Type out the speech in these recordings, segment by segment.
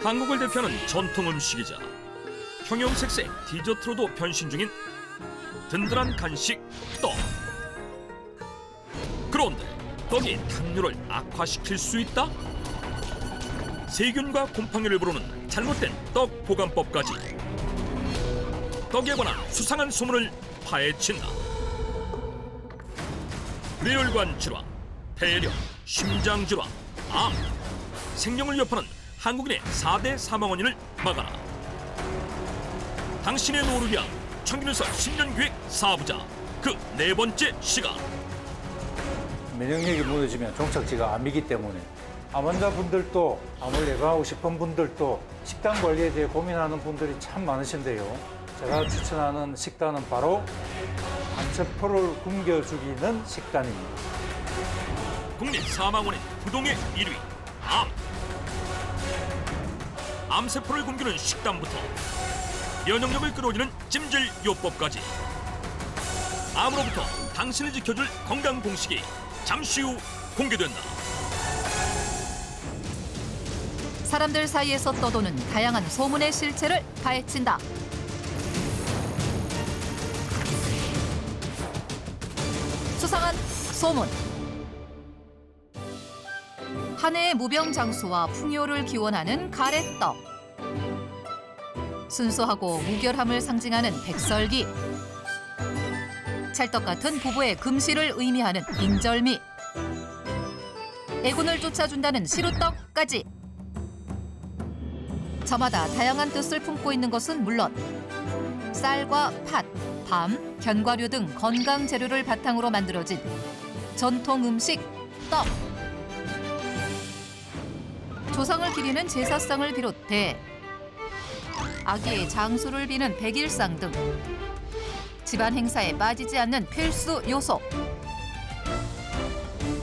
한국을 대표하는 전통 음식이자 형형색색 디저트로도 변신 중인 든든한 간식 떡. 그런데 떡이 당뇨를 악화시킬 수 있다? 세균과 곰팡이를 부르는 잘못된 떡 보관법까지 떡에 관한 수상한 소문을 파헤친다. 뇌혈관 질환, 폐렴, 심장 질환, 암, 생명을 위협하는 한국인의 4대 사망 원인을 막아라. 당신의 노후를 위한 청균일설 10년 계획 4부작 그 4번째 시간. 면역력이 무너지면 종착지가 암이기 때문에 암 환자분들도 암을 예방하고 싶은 분들도 식단 관리에 대해 고민하는 분들이 참 많으신데요. 제가 추천하는 식단은 바로 암세포를 굶겨 죽이는 식단입니다. 국내 사망 원인 부동의 1위 암. 암세포를 굶기는 식단부터 면역력을 끌어올리는 찜질 요법까지 암으로부터 당신을 지켜줄 건강 공식이 잠시 후 공개된다. 사람들 사이에서 떠도는 다양한 소문의 실체를 파헤친다. 수상한 소문. 한 해의 무병장수와 풍요를 기원하는 가래떡. 순수하고 무결함을 상징하는 백설기. 찰떡 같은 부부의 금실을 의미하는 인절미. 애군을 쫓아준다는 시루떡까지. 저마다 다양한 뜻을 품고 있는 것은 물론 쌀과 팥, 밤, 견과류 등 건강 재료를 바탕으로 만들어진 전통 음식 떡. 조상을 기리는 제사상을 비롯해 아기의 장수를 비는 백일상 등 집안 행사에 빠지지 않는 필수 요소.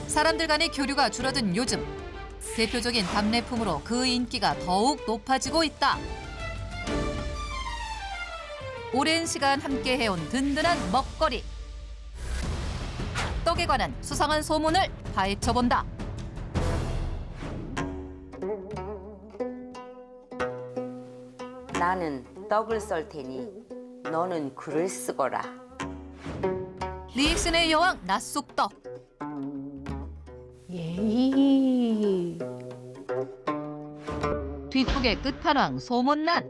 사람들 간의 교류가 줄어든 요즘 대표적인 답례품으로 그 인기가 더욱 높아지고 있다. 오랜 시간 함께 해온 든든한 먹거리. 떡에 관한 수상한 소문을 파헤쳐본다. 나는 떡을 썰 테니 너는 글을 쓰거라. 리액션의 여왕 낫쑥떡. 예이. 뒷북의 끝판왕 소문난.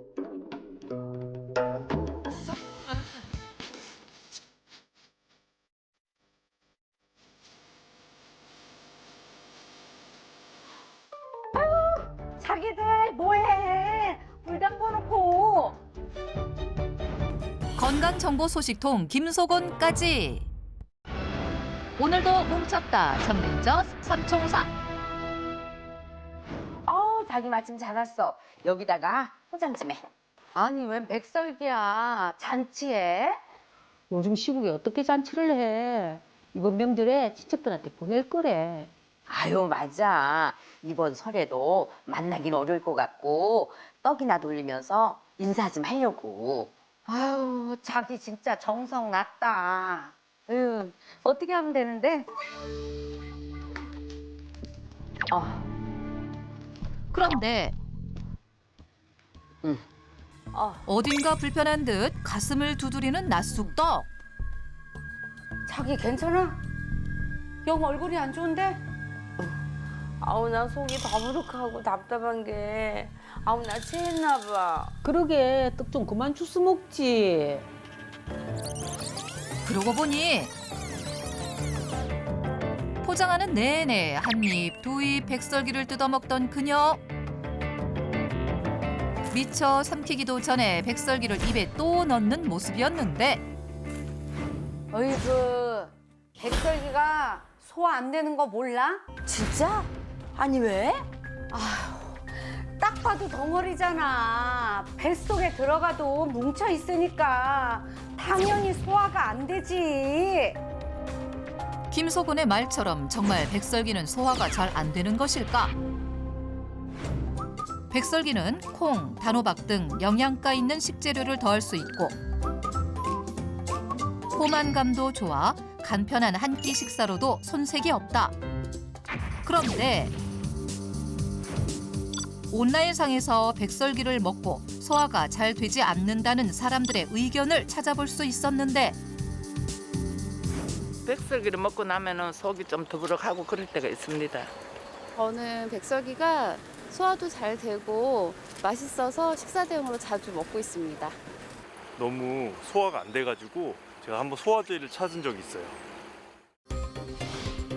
자기들 뭐해? 불 담궈놓고. 건강정보 소식통 김소곤까지. 오늘도 뭉쳤다. 전민저 삼총사. 자기 마침 잘 왔어. 여기다가 포장 좀 해. 아니 웬 백설기야? 잔치해? 요즘 시국에 어떻게 잔치를 해? 이번 명절에 친척들한테 보낼 거래. 아유, 맞아. 이번 설에도 만나긴 어려울 것 같고 떡이나 돌리면서 인사 좀 하려고. 아유, 자기 진짜 정성 났다. 어떻게 하면 되는데? 그런데 어, 어딘가 불편한 듯 가슴을 두드리는 낫쑥떡. 자기 괜찮아? 영 얼굴이 안 좋은데? 아우, 나 속이 더부룩하고 답답한 게. 아우, 나 체했나 봐. 그러게 떡 좀 그만 주스 먹지. 그러고 보니 포장하는 내내 한 입, 두 입 백설기를 뜯어먹던 그녀. 미처 삼키기도 전에 백설기를 입에 또 넣는 모습이었는데 어이구, 백설기가 소화 안 되는 거 몰라? 진짜? 아니, 왜? 딱 봐도 덩어리잖아. 뱃속에 들어가도 뭉쳐 있으니까 당연히 소화가 안 되지. 김소곤의 말처럼 정말 백설기는 소화가 잘 안 되는 것일까? 백설기는 콩, 단호박 등 영양가 있는 식재료를 더할 수 있고 포만감도 좋아 간편한 한 끼 식사로도 손색이 없다. 그런데 온라인상에서 백설기를 먹고 소화가 잘 되지 않는다는 사람들의 의견을 찾아볼 수 있었는데 백설기를 먹고 나면은 속이 좀 더부룩하고 그럴 때가 있습니다. 저는 백설기가 소화도 잘 되고 맛있어서 식사 대용으로 자주 먹고 있습니다. 너무 소화가 안 돼가지고 제가 한번 소화제를 찾은 적이 있어요.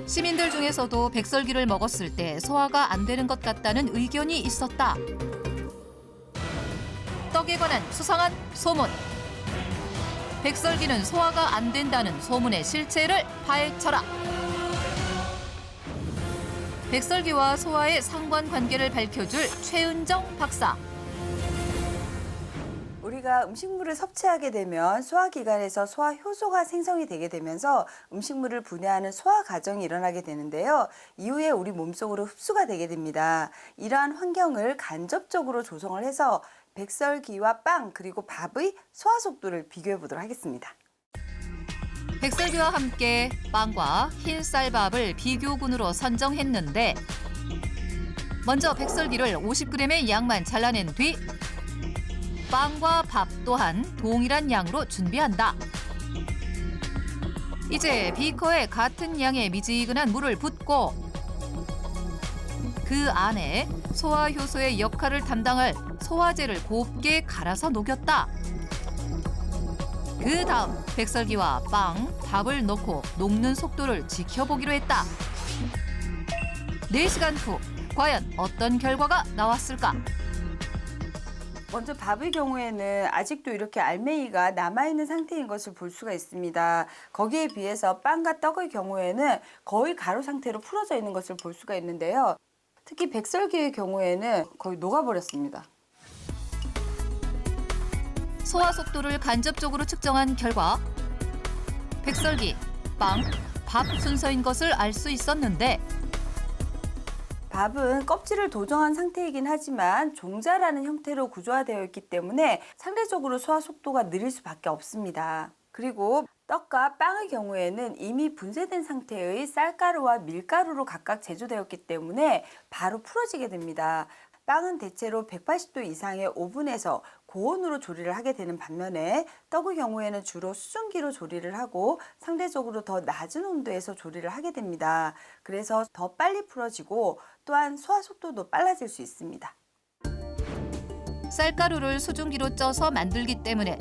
시민들 중에서도 백설기를 먹었을 때 소화가 안 되는 것 같다는 의견이 있었다. 떡에 관한 수상한 소문. 백설기는 소화가 안 된다는 소문의 실체를 파헤쳐라. 백설기와 소화의 상관관계를 밝혀줄 최은정 박사. 우리가 음식물을 섭취하게 되면 소화기관에서 소화효소가 생성이 되게 되면서 음식물을 분해하는 소화 과정이 일어나게 되는데요. 이후에 우리 몸속으로 흡수가 되게 됩니다. 이러한 환경을 간접적으로 조성을 해서 백설기와 빵 그리고 밥의 소화 속도를 비교해 보도록 하겠습니다. 백설기와 함께 빵과 흰 쌀밥을 비교군으로 선정했는데 먼저 백설기를 50g의 양만 잘라낸 뒤 빵과 밥 또한 동일한 양으로 준비한다. 이제 비커에 같은 양의 미지근한 물을 붓고 그 안에 소화효소의 역할을 담당할 소화제를 곱게 갈아서 녹였다. 그 다음 백설기와 빵, 밥을 넣고 녹는 속도를 지켜보기로 했다. 4시간 후 과연 어떤 결과가 나왔을까? 먼저 밥의 경우에는 아직도 이렇게 알맹이가 남아있는 상태인 것을 볼 수가 있습니다. 거기에 비해서 빵과 떡의 경우에는 거의 가루 상태로 풀어져 있는 것을 볼 수가 있는데요. 특히 백설기의 경우에는 거의 녹아버렸습니다. 소화 속도를 간접적으로 측정한 결과 백설기, 빵, 밥 순서인 것을 알 수 있었는데 밥은 껍질을 도정한 상태이긴 하지만 종자라는 형태로 구조화되어 있기 때문에 상대적으로 소화 속도가 느릴 수밖에 없습니다. 그리고 떡과 빵의 경우에는 이미 분쇄된 상태의 쌀가루와 밀가루로 각각 제조되었기 때문에 바로 풀어지게 됩니다. 빵은 대체로 180도 이상의 오븐에서 고온으로 조리를 하게 되는 반면에 떡의 경우에는 주로 수증기로 조리를 하고 상대적으로 더 낮은 온도에서 조리를 하게 됩니다. 그래서 더 빨리 풀어지고 또한 소화 속도도 빨라질 수 있습니다. 쌀가루를 수증기로 쪄서 만들기 때문에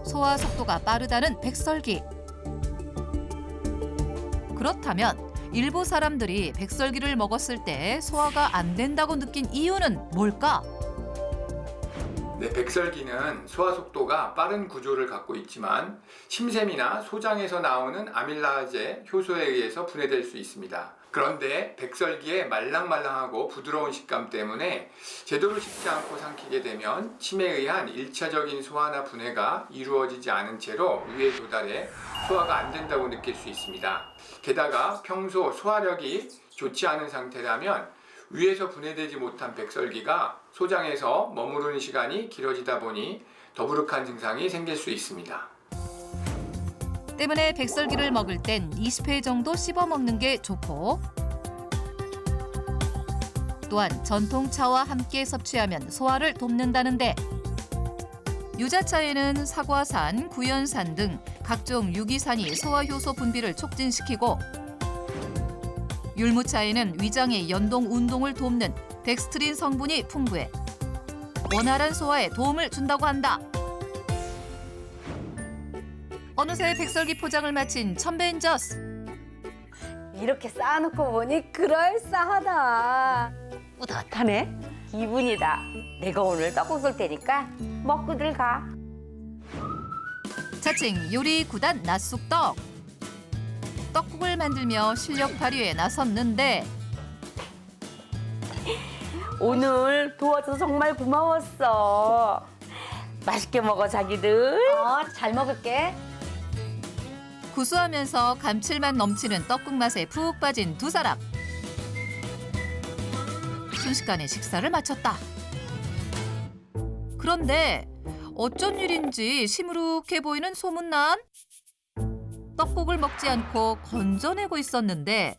소화 속도가 빠르다는 백설기. 그렇다면 일부 사람들이 백설기를 먹었을 때 소화가 안 된다고 느낀 이유는 뭘까? 네, 백설기는 소화 속도가 빠른 구조를 갖고 있지만 침샘이나 소장에서 나오는 아밀라제 효소에 의해서 분해될 수 있습니다. 그런데 백설기의 말랑말랑하고 부드러운 식감 때문에 제대로 식지 않고 삼키게 되면 침에 의한 1차적인 소화나 분해가 이루어지지 않은 채로 위에 도달해 소화가 안 된다고 느낄 수 있습니다. 게다가 평소 소화력이 좋지 않은 상태라면 위에서 분해되지 못한 백설기가 소장에서 머무르는 시간이 길어지다 보니 더부룩한 증상이 생길 수 있습니다. 때문에 백설기를 먹을 땐 20회 정도 씹어 먹는 게 좋고 또한 전통차와 함께 섭취하면 소화를 돕는다는데 유자차에는 사과산, 구연산 등 각종 유기산이 소화효소 분비를 촉진시키고 율무차에는 위장의 연동 운동을 돕는 덱스트린 성분이 풍부해 원활한 소화에 도움을 준다고 한다. 어느새 백설기 포장을 마친 첨벤저스. 이렇게 쌓아놓고 보니 그럴싸하다. 뿌듯하네. 기분이다. 내가 오늘 떡국 쏠 테니까 먹고들 가. 자칭 요리 구단 낮쑥떡. 떡국을 만들며 실력 발휘에 나섰는데 오늘 도와줘서 정말 고마웠어. 맛있게 먹어 자기들. 잘 먹을게. 구수하면서 감칠맛 넘치는 떡국 맛에 푹 빠진 두 사람. 순식간에 식사를 마쳤다. 그런데 어쩐 일인지 시무룩해 보이는 소문난 떡국을 먹지 않고 건져내고 있었는데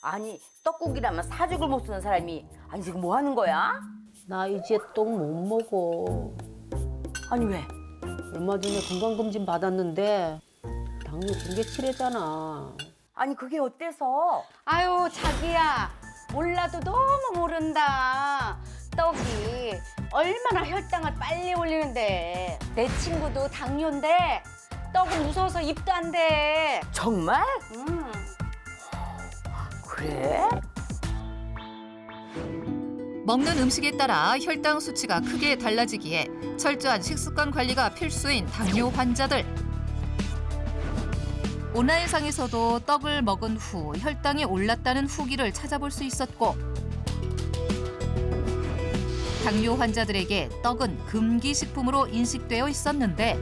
아니 떡국이라면 사죽을 못 쓰는 사람이 아니 지금 뭐 하는 거야? 나 이제 떡 못 먹어. 아니 왜? 얼마 전에 건강검진 받았는데 당뇨 중계치레잖아. 아니 그게 어때서? 아유 자기야 몰라도 너무 모른다. 떡이 얼마나 혈당을 빨리 올리는데 내 친구도 당뇨인데 떡은 무서워서 입도 안 돼. 정말? 그래? 먹는 음식에 따라 혈당 수치가 크게 달라지기에 철저한 식습관 관리가 필수인 당뇨 환자들. 온라인상에서도 떡을 먹은 후 혈당이 올랐다는 후기를 찾아볼 수 있었고 당뇨 환자들에게 떡은 금기 식품으로 인식되어 있었는데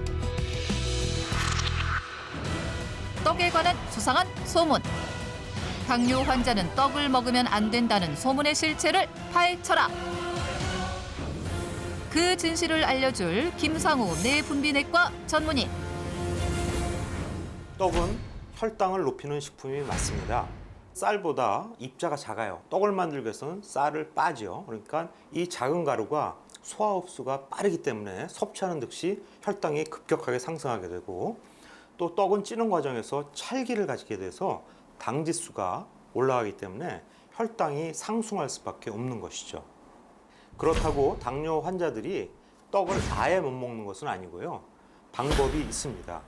떡에 관한 수상한 소문. 당뇨 환자는 떡을 먹으면 안 된다는 소문의 실체를 파헤쳐라. 그 진실을 알려줄 김상우 뇌분비내과 전문의. 떡은 혈당을 높이는 식품이 맞습니다. 쌀보다 입자가 작아요. 떡을 만들기 위해서는 쌀을 빠지요. 그러니까 이 작은 가루가 소화 흡수가 빠르기 때문에 섭취하는 즉시 혈당이 급격하게 상승하게 되고 또 떡은 찌는 과정에서 찰기를 가지게 돼서 당 지수가 올라가기 때문에 혈당이 상승할 수밖에 없는 것이죠. 그렇다고 당뇨 환자들이 떡을 아예 못 먹는 것은 아니고요. 방법이 있습니다.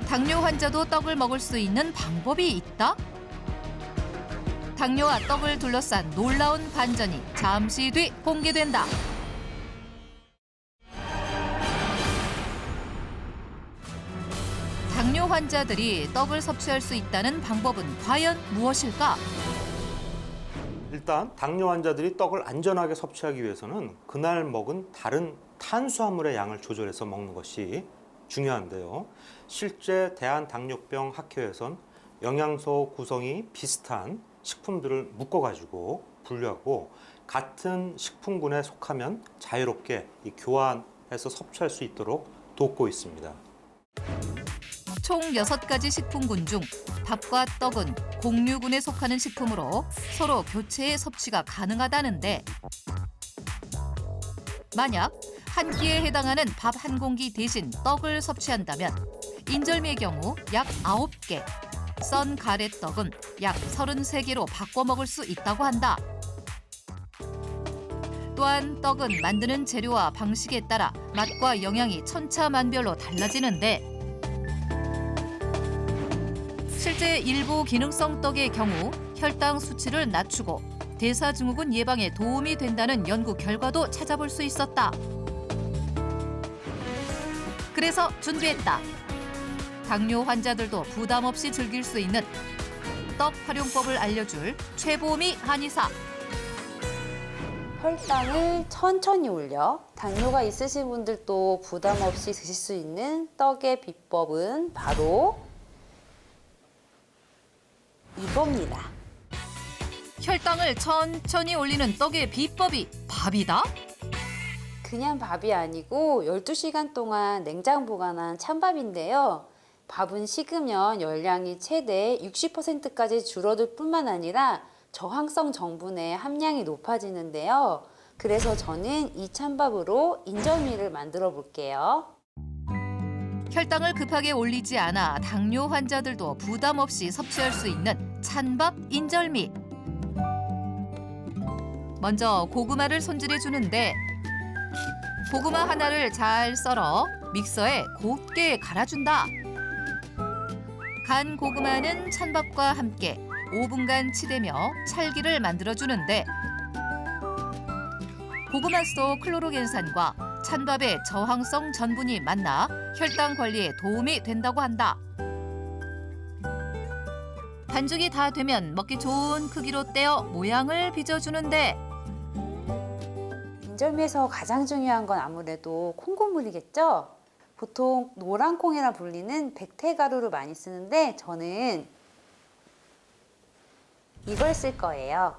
당뇨 환자도 떡을 먹을 수 있는 방법이 있다? 당뇨와 떡을 둘러싼 놀라운 반전이 잠시 뒤 공개된다. 당뇨 환자들이 떡을 섭취할 수 있다는 방법은 과연 무엇일까? 일단 당뇨 환자들이 떡을 안전하게 섭취하기 위해서는 그날 먹은 다른 탄수화물의 양을 조절해서 먹는 것이 중요한데요. 실제 대한당뇨병 학회에선 영양소 구성이 비슷한 식품들을 묶어가지고 분류하고 같은 식품군에 속하면 자유롭게 교환해서 섭취할 수 있도록 돕고 있습니다. 총 6가지 식품군 중 밥과 떡은 공류군에 속하는 식품으로 서로 교체해 섭취가 가능하다는데 만약 한 끼에 해당하는 밥 한 공기 대신 떡을 섭취한다면 인절미의 경우 약 9개, 썬 가래떡은 약 33개로 바꿔 먹을 수 있다고 한다. 또한 떡은 만드는 재료와 방식에 따라 맛과 영양이 천차만별로 달라지는데 실제 일부 기능성 떡의 경우 혈당 수치를 낮추고 대사증후군 예방에 도움이 된다는 연구 결과도 찾아볼 수 있었다. 그래서 준비했다. 당뇨 환자들도 부담 없이 즐길 수 있는 떡 활용법을 알려줄 최보미 한의사. 혈당을 천천히 올려 당뇨가 있으신 분들도 부담 없이 드실 수 있는 떡의 비법은 바로 이겁니다. 혈당을 천천히 올리는 떡의 비법이 밥이다? 그냥 밥이 아니고 12시간 동안 냉장 보관한 찬밥인데요. 밥은 식으면 열량이 최대 60%까지 줄어들 뿐만 아니라 저항성 성분의 함량이 높아지는데요. 그래서 저는 이 찬밥으로 인절미를 만들어 볼게요. 혈당을 급하게 올리지 않아 당뇨 환자들도 부담 없이 섭취할 수 있는 찬밥 인절미. 먼저 고구마를 손질해 주는데 고구마 하나를 잘 썰어 믹서에 곱게 갈아준다. 간 고구마는 찬밥과 함께 5분간 치대며 찰기를 만들어주는데 고구마 속 클로로겐산과 찬밥의 저항성 전분이 만나 혈당 관리에 도움이 된다고 한다. 반죽이 다 되면 먹기 좋은 크기로 떼어 모양을 빚어주는데 인절미에서 가장 중요한 건 아무래도 콩고물이겠죠? 보통 노란콩이라 불리는 백태가루를 많이 쓰는데 저는 이걸 쓸 거예요.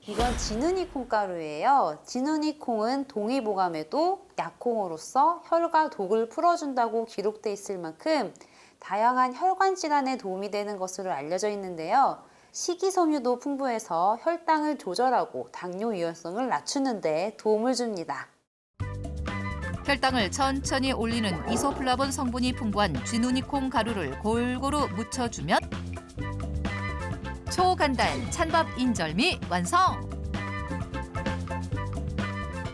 이건 지느니 콩가루예요. 지느니 콩은 동의보감에도 약콩으로서 혈과 독을 풀어준다고 기록돼 있을 만큼 다양한 혈관 질환에 도움이 되는 것으로 알려져 있는데요. 식이섬유도 풍부해서 혈당을 조절하고 당뇨 위험성을 낮추는 데 도움을 줍니다. 혈당을 천천히 올리는 이소플라본 성분이 풍부한 쥐누니콩 가루를 골고루 묻혀주면 초간단 찬밥 인절미 완성!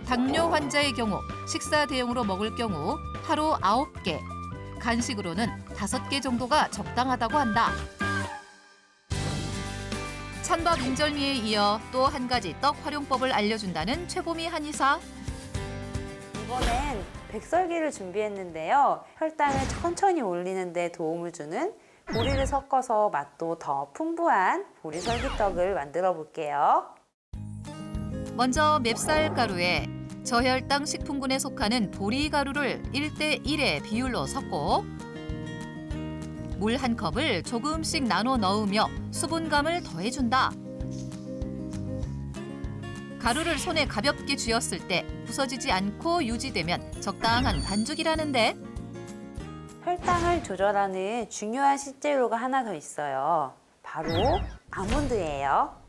당뇨 환자의 경우 식사 대용으로 먹을 경우 하루 9개, 간식으로는 5개 정도가 적당하다고 한다. 찬밥 인절미에 이어 또 한 가지 떡 활용법을 알려준다는 최보미 한의사. 이번엔 백설기를 준비했는데요. 혈당을 천천히 올리는 데 도움을 주는 보리를 섞어서 맛도 더 풍부한 보리설기떡을 만들어 볼게요. 먼저 맵쌀 가루에 저혈당 식품군에 속하는 보리 가루를 1대1의 비율로 섞고 물 1컵을 조금씩 나눠 넣으며 수분감을 더해준다. 가루를 손에 가볍게 쥐었을 때 부서지지 않고 유지되면 적당한 반죽이라는데 혈당을 조절하는 중요한 식재료가 하나 더 있어요. 바로 아몬드예요.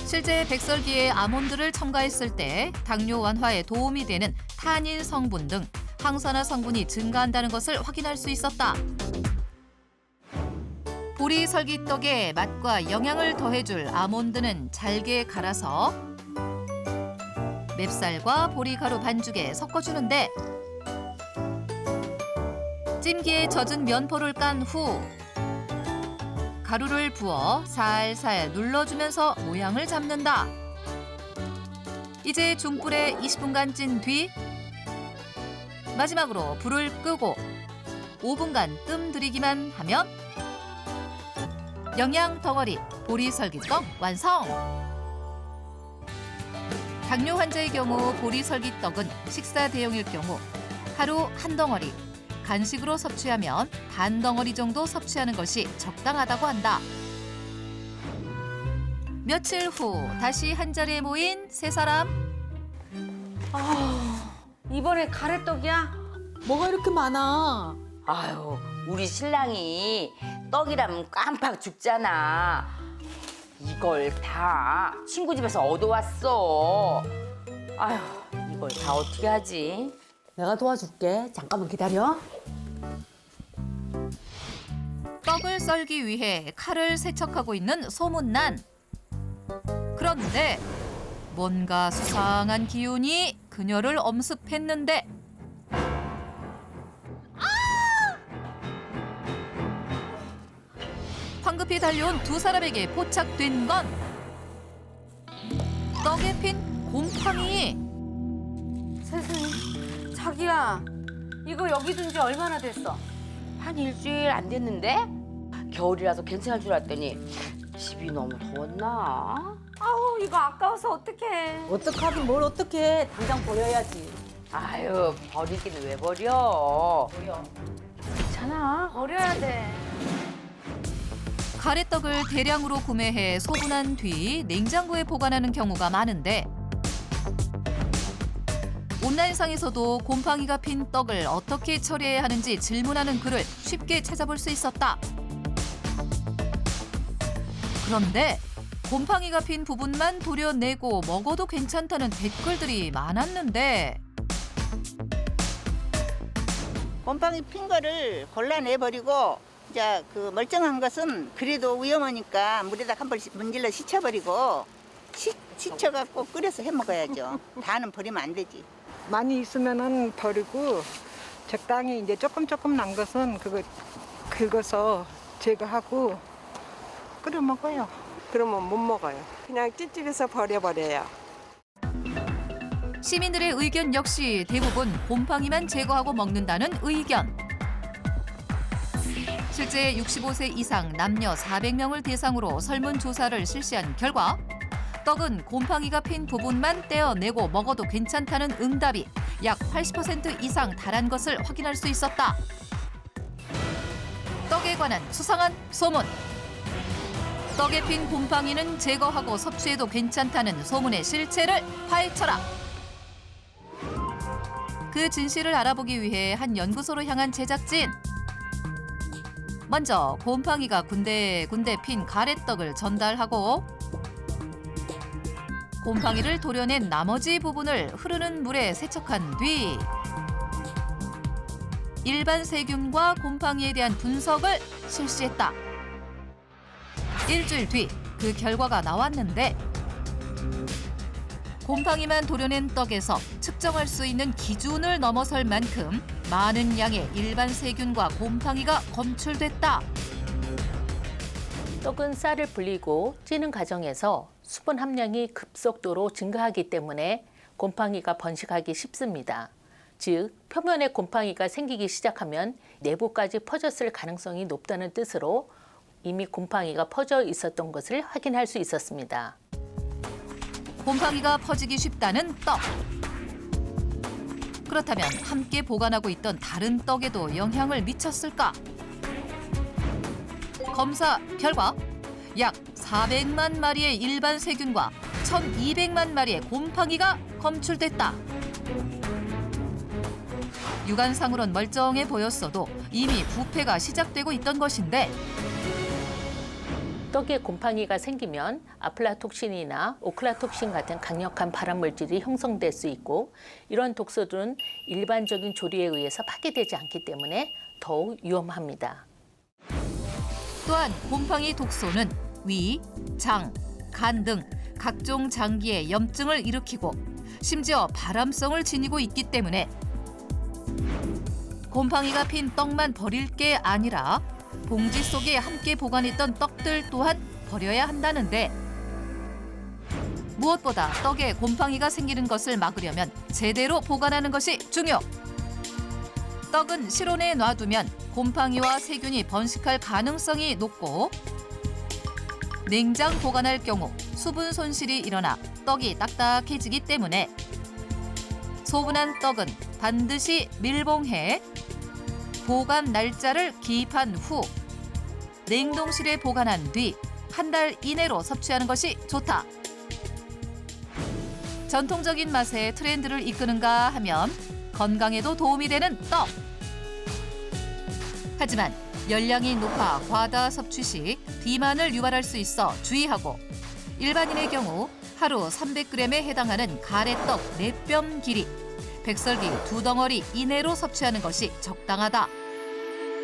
실제 백설기에 아몬드를 첨가했을 때 당뇨 완화에 도움이 되는 타닌 성분 등 항산화 성분이 증가한다는 것을 확인할 수 있었다. 보리 설기떡에 맛과 영양을 더해줄 아몬드는 잘게 갈아서 맵쌀과 보리가루 반죽에 섞어주는데 찜기에 젖은 면포를 깐 후 가루를 부어 살살 눌러주면서 모양을 잡는다. 이제 중불에 20분간 찐 뒤 마지막으로 불을 끄고 5분간 뜸 들이기만 하면 영양 덩어리 보리설기떡 완성! 당뇨 환자의 경우 보리설기떡은 식사 대용일 경우 하루 한 덩어리, 간식으로 섭취하면 반 덩어리 정도 섭취하는 것이 적당하다고 한다. 며칠 후 다시 한자리에 모인 세 사람. 이번에 가래떡이야? 뭐가 이렇게 많아? 아유, 우리 신랑이 떡이라면 깜빡 죽잖아. 이걸 다 친구 집에서 얻어왔어. 아유, 이걸 다 어떻게 하지? 내가 도와줄게. 잠깐만 기다려. 떡을 썰기 위해 칼을 세척하고 있는 소문난. 그런데 뭔가 수상한 기운이 그녀를 엄습했는데 황급히 달려온 두 사람에게 포착된 건 떡에 핀 곰팡이. 세상에. 자기야, 이거 여기 둔 지 얼마나 됐어? 한 일주일 안 됐는데? 겨울이라서 괜찮을 줄 알았더니 집이 너무 더웠나? 아우, 이거 아까워서 어떡해. 어떡하긴 뭘 어떡해. 당장 버려야지. 아유, 버리기는 왜 버려? 괜찮아. 버려야 돼. 가래떡을 대량으로 구매해 소분한 뒤 냉장고에 보관하는 경우가 많은데 온라인상에서도 곰팡이가 핀 떡을 어떻게 처리해야 하는지 질문하는 글을 쉽게 찾아볼 수 있었다. 그런데 곰팡이가 핀 부분만 도려내고 먹어도 괜찮다는 댓글들이 많았는데 곰팡이 핀 거를 골라내버리고 이제 그 멀쩡한 것은 그래도 위험하니까 물에다 한 번 문질러 씻어버리고 씻혀갖고 끓여서 해 먹어야죠. 다는 버리면 안 되지. 많이 있으면은 버리고 적당히 이제 조금 난 것은 그거 긁어서 제거하고 끓여 먹어요. 그러면 못 먹어요. 그냥 찌집에서 버려버려요. 시민들의 의견 역시 대부분 곰팡이만 제거하고 먹는다는 의견. 실제 65세 이상 남녀 400명을 대상으로 설문조사를 실시한 결과 떡은 곰팡이가 핀 부분만 떼어내고 먹어도 괜찮다는 응답이 약 80% 이상 달한 것을 확인할 수 있었다. 떡에 관한 수상한 소문. 떡에 핀 곰팡이는 제거하고 섭취해도 괜찮다는 소문의 실체를 파헤쳐라. 그 진실을 알아보기 위해 한 연구소로 향한 제작진. 먼저 곰팡이가 군데군데 핀 가래떡을 전달하고 곰팡이를 도려낸 나머지 부분을 흐르는 물에 세척한 뒤 일반 세균과 곰팡이에 대한 분석을 실시했다. 일주일 뒤 그 결과가 나왔는데 곰팡이만 도려낸 떡에서 측정할 수 있는 기준을 넘어설 만큼 많은 양의 일반 세균과 곰팡이가 검출됐다. 떡은 쌀을 불리고 찌는 과정에서 수분 함량이 급속도로 증가하기 때문에 곰팡이가 번식하기 쉽습니다. 즉, 표면에 곰팡이가 생기기 시작하면 내부까지 퍼졌을 가능성이 높다는 뜻으로 이미 곰팡이가 퍼져 있었던 것을 확인할 수 있었습니다. 곰팡이가 퍼지기 쉽다는 떡. 그렇다면 함께 보관하고 있던 다른 떡에도 영향을 미쳤을까? 검사 결과 약 400만 마리의 일반 세균과 1,200만 마리의 곰팡이가 검출됐다. 육안상으론 멀쩡해 보였어도 이미 부패가 시작되고 있던 것인데 떡에 곰팡이가 생기면 아플라톡신이나 오클라톡신 같은 강력한 발암물질이 형성될 수 있고 이런 독소들은 일반적인 조리에 의해서 파괴되지 않기 때문에 더욱 위험합니다. 또한 곰팡이 독소는 위, 장, 간 등 각종 장기에 염증을 일으키고 심지어 발암성을 지니고 있기 때문에 곰팡이가 핀 떡만 버릴 게 아니라 봉지 속에 함께 보관했던 떡들 또한 버려야 한다는데 무엇보다 떡에 곰팡이가 생기는 것을 막으려면 제대로 보관하는 것이 중요. 떡은 실온에 놔두면 곰팡이와 세균이 번식할 가능성이 높고 냉장 보관할 경우 수분 손실이 일어나 떡이 딱딱해지기 때문에 소분한 떡은 반드시 밀봉해 보관 날짜를 기입한 후 냉동실에 보관한 뒤 한 달 이내로 섭취하는 것이 좋다. 전통적인 맛의 트렌드를 이끄는가 하면 건강에도 도움이 되는 떡. 하지만 열량이 높아 과다 섭취 시 비만을 유발할 수 있어 주의하고 일반인의 경우 하루 300g에 해당하는 가래떡 4뼘 길이, 백설기 2덩어리 이내로 섭취하는 것이 적당하다.